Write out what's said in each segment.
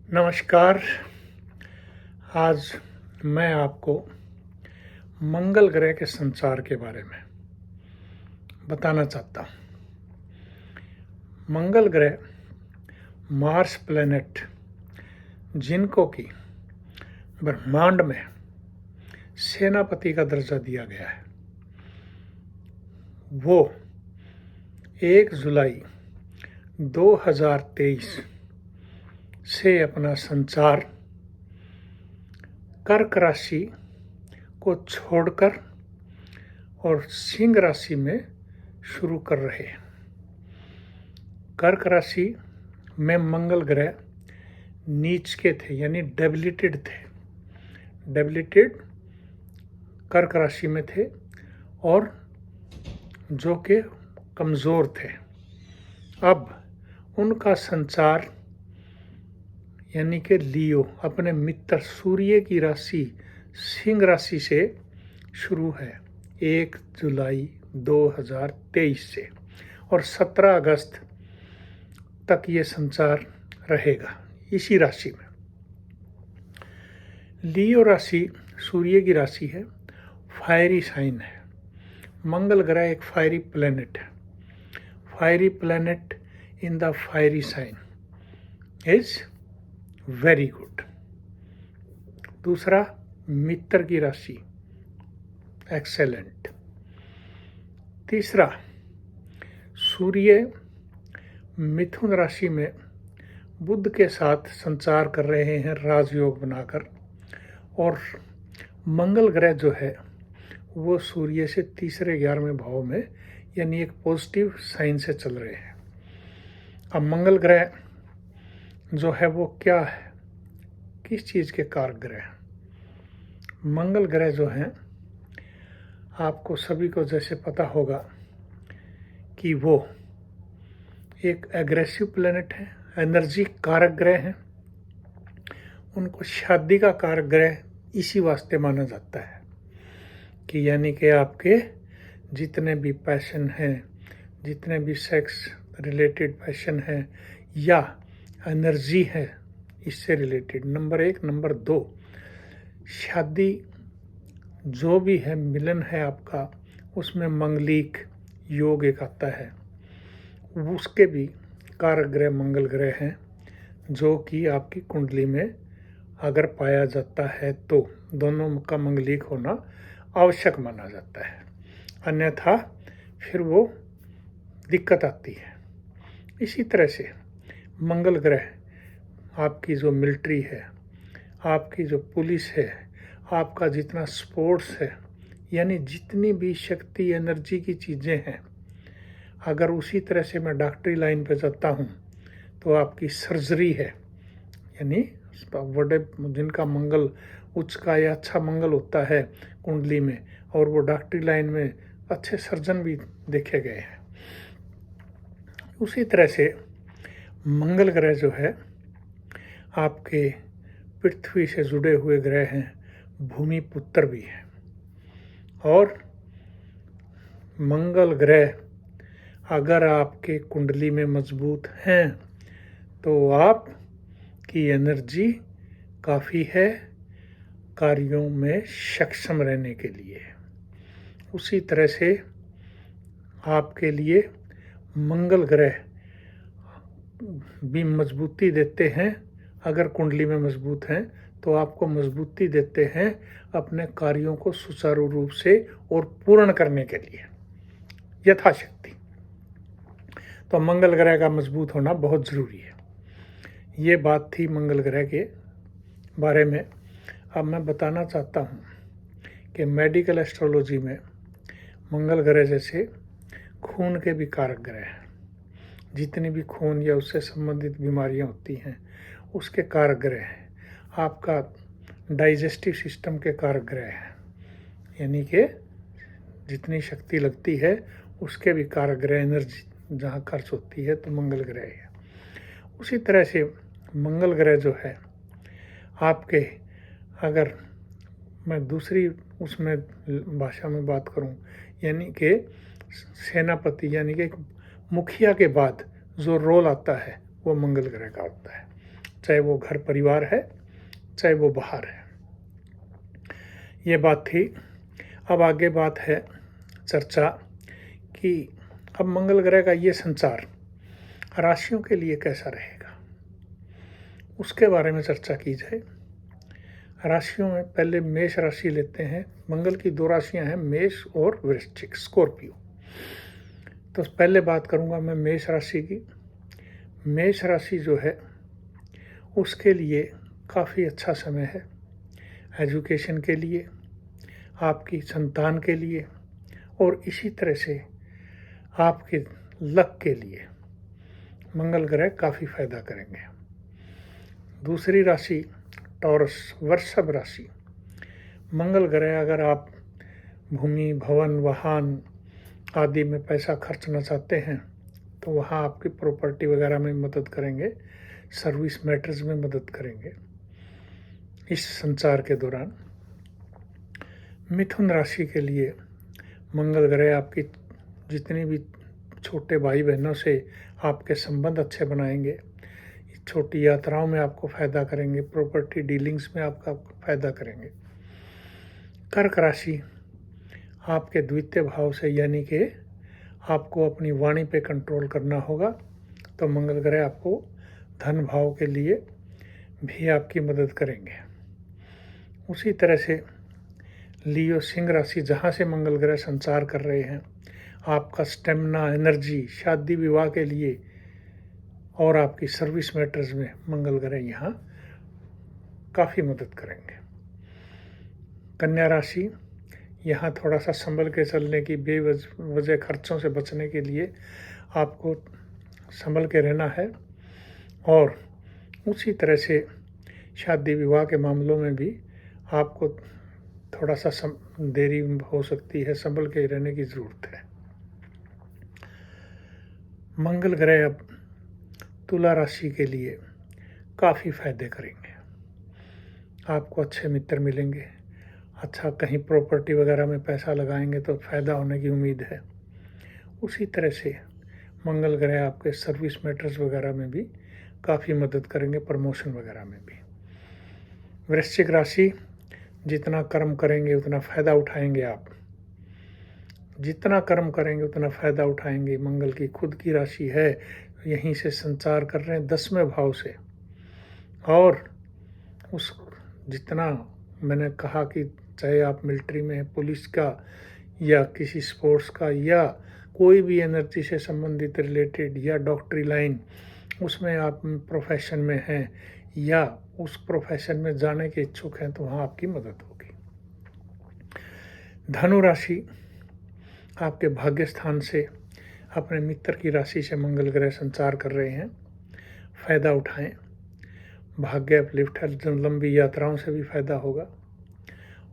नमस्कार। आज मैं आपको मंगल ग्रह के संचार के बारे में बताना चाहता हूँ। मंगल ग्रह मार्स प्लैनेट, जिनको कि ब्रह्मांड में सेनापति का दर्जा दिया गया है, वो 1 जुलाई 2023 से अपना संचार कर्क राशि को छोड़कर और सिंह राशि में शुरू कर रहे हैं। कर्क राशि में मंगल ग्रह नीच के थे, यानी डेबिलिटेड थे। डेबिलिटेड कर्क राशि में थे और जो कि कमज़ोर थे। अब उनका संचार यानी कि लियो अपने मित्र सूर्य की राशि सिंह राशि से शुरू है 1 जुलाई 2023 से, और 17 अगस्त तक ये संचार रहेगा इसी राशि में। लियो राशि सूर्य की राशि है, फायरी साइन है। मंगल ग्रह एक फायरी प्लैनेट है। Fiery planet in the fiery sign is very good. दूसरा, मित्र की राशि, एक्सेलेंट। तीसरा, सूर्य मिथुन राशि में बुध के साथ संचार कर रहे हैं राजयोग बनाकर, और मंगल ग्रह जो है वो सूर्य से तीसरे 11वें भाव में यानी एक पॉजिटिव साइन से चल रहे हैं। अब मंगल ग्रह जो है वो क्या है, किस चीज़ के कारक ग्रह हैं? मंगल ग्रह जो हैं, आपको सभी को जैसे पता होगा कि वो एक एग्रेसिव प्लेनेट है, एनर्जी कारक ग्रह हैं। उनको शादी का कारक ग्रह इसी वास्ते माना जाता है कि यानी कि आपके जितने भी पैशन हैं, जितने भी सेक्स रिलेटेड पैशन है या एनर्जी है, इससे रिलेटेड नंबर 1, नंबर 2 शादी जो भी है, मिलन है आपका, उसमें मंगलिक योग एक आता है, उसके भी कारक ग्रह मंगल ग्रह हैं, जो कि आपकी कुंडली में अगर पाया जाता है तो दोनों का मंगलिक होना आवश्यक माना जाता है, अन्यथा फिर वो दिक्कत आती है। इसी तरह से मंगल ग्रह आपकी जो मिलिट्री है, आपकी जो पुलिस है, आपका जितना स्पोर्ट्स है, यानी जितनी भी शक्ति एनर्जी की चीज़ें हैं, अगर उसी तरह से मैं डॉक्टरी लाइन पे जाता हूँ तो आपकी सर्जरी है, यानी बड़े जिनका मंगल उच्च का या अच्छा मंगल होता है कुंडली में, और वो डॉक्टरी लाइन में अच्छे सर्जन भी देखे गए हैं। उसी तरह से मंगल ग्रह जो है आपके पृथ्वी से जुड़े हुए ग्रह हैं, भूमि पुत्र भी हैं। और मंगल ग्रह अगर आपके कुंडली में मजबूत हैं तो आपकी एनर्जी काफ़ी है कार्यों में सक्षम रहने के लिए। उसी तरह से आपके लिए मंगल ग्रह भी मजबूती देते हैं, अगर कुंडली में मजबूत हैं तो आपको मजबूती देते हैं अपने कार्यों को सुचारू रूप से और पूर्ण करने के लिए यथाशक्ति। तो मंगल ग्रह का मजबूत होना बहुत ज़रूरी है। ये बात थी मंगल ग्रह के बारे में। अब मैं बताना चाहता हूँ कि मेडिकल एस्ट्रोलॉजी में मंगल ग्रह जैसे खून के भी कारक ग्रह हैं। जितनी भी खून या उससे संबंधित बीमारियां होती हैं उसके कारक ग्रह हैं। आपका डाइजेस्टिव सिस्टम के कारक ग्रह हैं, यानी कि जितनी शक्ति लगती है उसके भी कारक ग्रह, एनर्जी जहाँ खर्च होती है तो मंगल ग्रह है। उसी तरह से मंगल ग्रह जो है आपके, अगर मैं दूसरी उसमें भाषा में बात करूं, यानी कि सेनापति यानी कि मुखिया के बाद जो रोल आता है वो मंगल ग्रह का होता है। चाहे वो घर परिवार है, चाहे वो बाहर है। ये बात थी। अब आगे बात है चर्चा कि अब मंगल ग्रह का ये संचार राशियों के लिए कैसा रहेगा, उसके बारे में चर्चा की जाए। राशियों में पहले मेष राशि लेते हैं। मंगल की 2 राशियां हैं, मेष और वृश्चिक, स्कॉर्पियो। तो पहले बात करूंगा मैं मेष राशि की। मेष राशि जो है उसके लिए काफ़ी अच्छा समय है, एजुकेशन के लिए, आपकी संतान के लिए, और इसी तरह से आपके लक के लिए मंगल ग्रह काफ़ी फायदा करेंगे। दूसरी राशि टॉरस, वृषभ राशि। मंगल ग्रह अगर आप भूमि, भवन, वाहन आदि में पैसा खर्चना चाहते हैं तो वहाँ आपकी प्रॉपर्टी वगैरह में मदद करेंगे, सर्विस मैटर्स में मदद करेंगे इस संचार के दौरान। मिथुन राशि के लिए मंगल ग्रह आपकी जितनी भी छोटे भाई बहनों से आपके संबंध अच्छे बनाएंगे, छोटी यात्राओं में आपको फ़ायदा करेंगे, प्रॉपर्टी डीलिंग्स में आपका फ़ायदा करेंगे। कर्क राशि आपके द्वितीय भाव से, यानी कि आपको अपनी वाणी पे कंट्रोल करना होगा, तो मंगल ग्रह आपको धन भाव के लिए भी आपकी मदद करेंगे। उसी तरह से लियो, सिंह राशि, जहाँ से मंगल ग्रह संचार कर रहे हैं, आपका स्टेमिना, एनर्जी, शादी विवाह के लिए और आपकी सर्विस मैटर्स में मंगल ग्रह यहाँ काफ़ी मदद करेंगे। कन्या राशि, यहाँ थोड़ा सा संभल के चलने की, बेवजह खर्चों से बचने के लिए आपको संभल के रहना है, और उसी तरह से शादी विवाह के मामलों में भी आपको थोड़ा सा देरी हो सकती है, संभल के रहने की ज़रूरत है। मंगल ग्रह अब तुला राशि के लिए काफ़ी फायदे करेंगे। आपको अच्छे मित्र मिलेंगे, अच्छा कहीं प्रॉपर्टी वगैरह में पैसा लगाएंगे तो फ़ायदा होने की उम्मीद है। उसी तरह से मंगल ग्रह आपके सर्विस मैटर्स वगैरह में भी काफ़ी मदद करेंगे, प्रमोशन वगैरह में भी। वृश्चिक राशि, जितना कर्म करेंगे उतना फ़ायदा उठाएंगे आप, जितना कर्म करेंगे उतना फ़ायदा उठाएंगे। मंगल की खुद की राशि है, यहीं से संचार कर रहे हैं 10वें भाव से, और उस जितना मैंने कहा कि चाहे आप मिलिट्री में हैं, पुलिस का या किसी स्पोर्ट्स का या कोई भी एनर्जी से संबंधित रिलेटेड या डॉक्टरी लाइन, उसमें आप प्रोफेशन में हैं या उस प्रोफेशन में जाने के इच्छुक हैं तो वहाँ आपकी मदद होगी। धनु राशि, आपके भाग्य स्थान से अपने मित्र की राशि से मंगल ग्रह संचार कर रहे हैं, फ़ायदा उठाएं। भाग्य अपलिफ्ट है, लंबी यात्राओं से भी फ़ायदा होगा,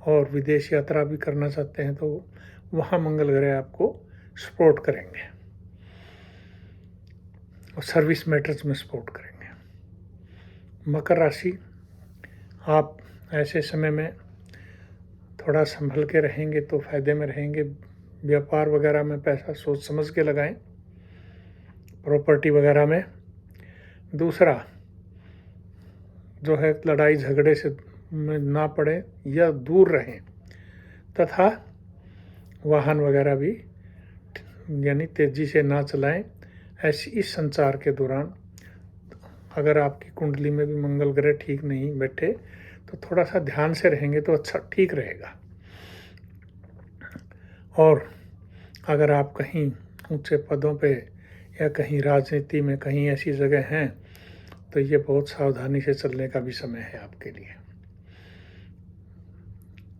और विदेश यात्रा भी करना चाहते हैं तो वहाँ मंगल ग्रह आपको सपोर्ट करेंगे और सर्विस मैटर्स में सपोर्ट करेंगे। मकर राशि, आप ऐसे समय में थोड़ा संभल के रहेंगे तो फ़ायदे में रहेंगे। व्यापार वगैरह में पैसा सोच समझ के लगाएं, प्रॉपर्टी वगैरह में। दूसरा जो है, लड़ाई झगड़े से में ना पड़े या दूर रहें, तथा वाहन वगैरह भी यानी तेज़ी से ना चलाएं। ऐसी इस संचार के दौरान अगर आपकी कुंडली में भी मंगल ग्रह ठीक नहीं बैठे तो थोड़ा सा ध्यान से रहेंगे तो अच्छा ठीक रहेगा। और अगर आप कहीं ऊंचे पदों पे या कहीं राजनीति में कहीं ऐसी जगह हैं तो ये बहुत सावधानी से चलने का भी समय है आपके लिए।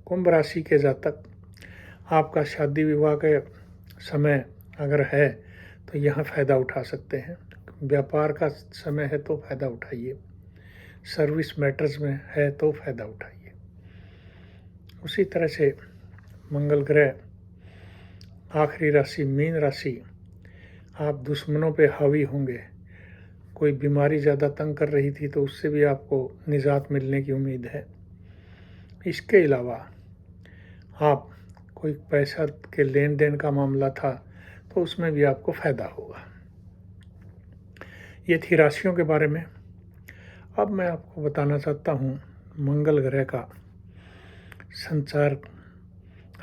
कुंभ राशि के जातक, आपका शादी विवाह का समय अगर है तो यहाँ फ़ायदा उठा सकते हैं। व्यापार का समय है तो फ़ायदा उठाइए, सर्विस मैटर्स में है तो फ़ायदा उठाइए। उसी तरह से मंगल ग्रह आखिरी राशि मीन राशि, आप दुश्मनों पे हावी होंगे। कोई बीमारी ज़्यादा तंग कर रही थी तो उससे भी आपको निजात मिलने की उम्मीद है। इसके अलावा आप कोई पैसा के लेन देन का मामला था तो उसमें भी आपको फ़ायदा होगा। ये थी राशियों के बारे में। अब मैं आपको बताना चाहता हूँ मंगल ग्रह का संचार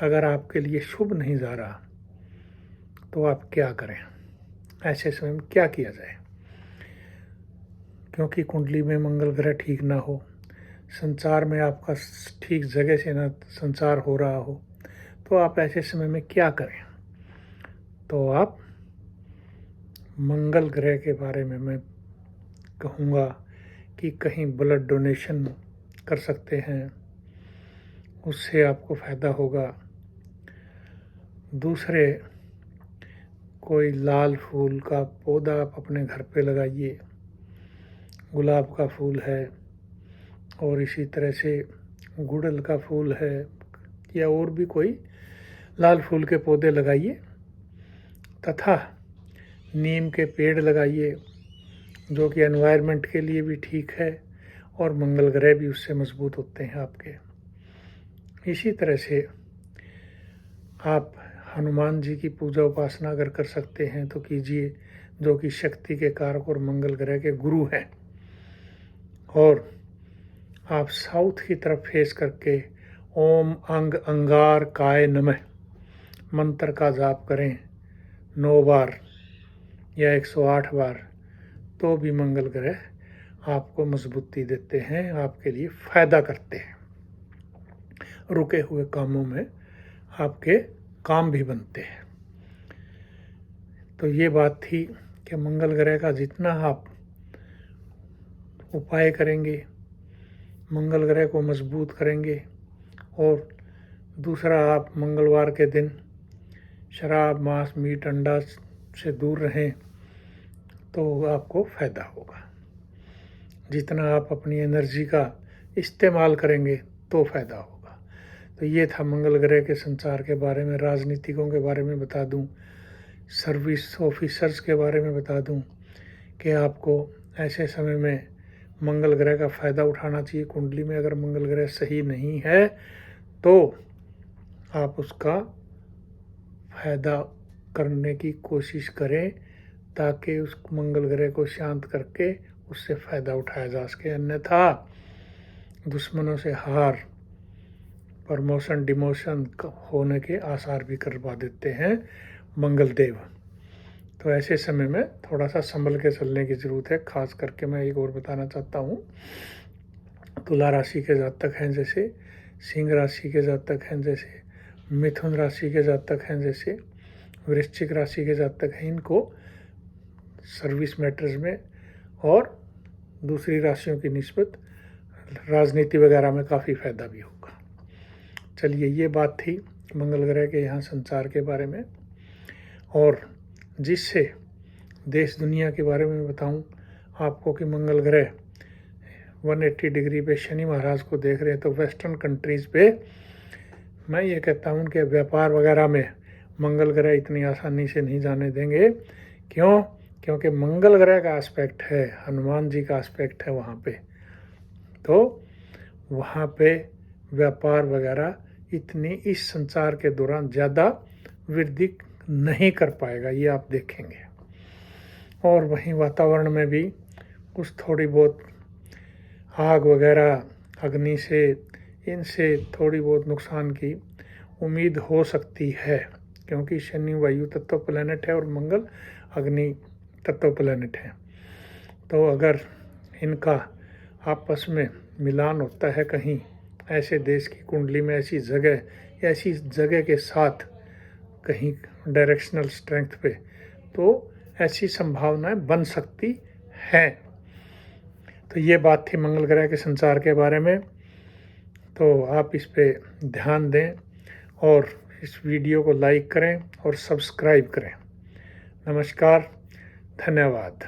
अगर आपके लिए शुभ नहीं जा रहा तो आप क्या करें, ऐसे समय में क्या किया जाए। क्योंकि कुंडली में मंगल ग्रह ठीक ना हो, संचार में आपका ठीक जगह से ना संचार हो रहा हो, तो आप ऐसे समय में क्या करें। तो आप मंगल ग्रह के बारे में मैं कहूँगा कि कहीं ब्लड डोनेशन कर सकते हैं, उससे आपको फ़ायदा होगा। दूसरे, कोई लाल फूल का पौधा आप अपने घर पे लगाइए, गुलाब का फूल है और इसी तरह से गुड़हल का फूल है या और भी कोई लाल फूल के पौधे लगाइए, तथा नीम के पेड़ लगाइए जो कि एनवायरनमेंट के लिए भी ठीक है और मंगल ग्रह भी उससे मजबूत होते हैं आपके। इसी तरह से आप हनुमान जी की पूजा उपासना अगर कर सकते हैं तो कीजिए, जो कि शक्ति के कारक और मंगल ग्रह के गुरु हैं। और आप साउथ की तरफ फेस करके ओम अंग अंगार काय नमः मंत्र का जाप करें 9 बार या 108 बार, तो भी मंगल ग्रह आपको मजबूती देते हैं, आपके लिए फ़ायदा करते हैं। रुके हुए कामों में आपके काम भी बनते हैं। तो ये बात थी कि मंगल ग्रह का जितना आप उपाय करेंगे, मंगल ग्रह को मजबूत करेंगे। और दूसरा, आप मंगलवार के दिन शराब, मांस, मीट, अंडा से दूर रहें तो आपको फ़ायदा होगा। जितना आप अपनी एनर्जी का इस्तेमाल करेंगे तो फ़ायदा होगा। तो ये था मंगल ग्रह के संचार के बारे में। राजनीतिकों के बारे में बता दूं, सर्विस ऑफिसर्स के बारे में बता दूं कि आपको ऐसे समय में मंगल ग्रह का फ़ायदा उठाना चाहिए। कुंडली में अगर मंगल ग्रह सही नहीं है तो आप उसका फ़ायदा करने की कोशिश करें ताकि उस मंगल ग्रह को शांत करके उससे फ़ायदा उठाया जा सके। अन्यथा दुश्मनों से हार, प्रमोशन, डिमोशन होने के आसार भी करवा देते हैं मंगल देव। तो ऐसे समय में थोड़ा सा संभल के चलने की ज़रूरत है। खास करके मैं एक और बताना चाहता हूँ, तुला राशि के जातक हैं जैसे, सिंह राशि के जातक हैं जैसे, मिथुन राशि के जातक हैं जैसे, वृश्चिक राशि के जातक हैं, इनको सर्विस मैटर्स में और दूसरी राशियों की निस्बत राजनीति वगैरह में काफ़ी फ़ायदा भी होगा। चलिए, ये बात थी मंगल ग्रह के यहाँ संचार के बारे में। और जिससे देश दुनिया के बारे में बताऊं आपको कि मंगल ग्रह 180 डिग्री पे शनि महाराज को देख रहे हैं। तो वेस्टर्न कंट्रीज़ पे मैं ये कहता हूँ कि व्यापार वगैरह में मंगल ग्रह इतनी आसानी से नहीं जाने देंगे। क्यों? क्योंकि मंगल ग्रह का एस्पेक्ट है, हनुमान जी का एस्पेक्ट है वहाँ पे। तो वहाँ पे व्यापार वगैरह इतनी इस संचार के दौरान ज़्यादा वृद्धि नहीं कर पाएगा, ये आप देखेंगे। और वहीं वातावरण में भी कुछ थोड़ी बहुत आग वगैरह, अग्नि से, इनसे थोड़ी बहुत नुकसान की उम्मीद हो सकती है, क्योंकि शनि वायु तत्व प्लैनेट है और मंगल अग्नि तत्व प्लैनेट है। तो अगर इनका आपस में मिलान होता है कहीं ऐसे देश की कुंडली में, ऐसी जगह के साथ कहीं डायरेक्शनल स्ट्रेंथ पे, तो ऐसी संभावनाएं बन सकती हैं। तो ये बात थी मंगल ग्रह के संचार के बारे में। तो आप इस पे ध्यान दें और इस वीडियो को लाइक करें और सब्सक्राइब करें। नमस्कार, धन्यवाद।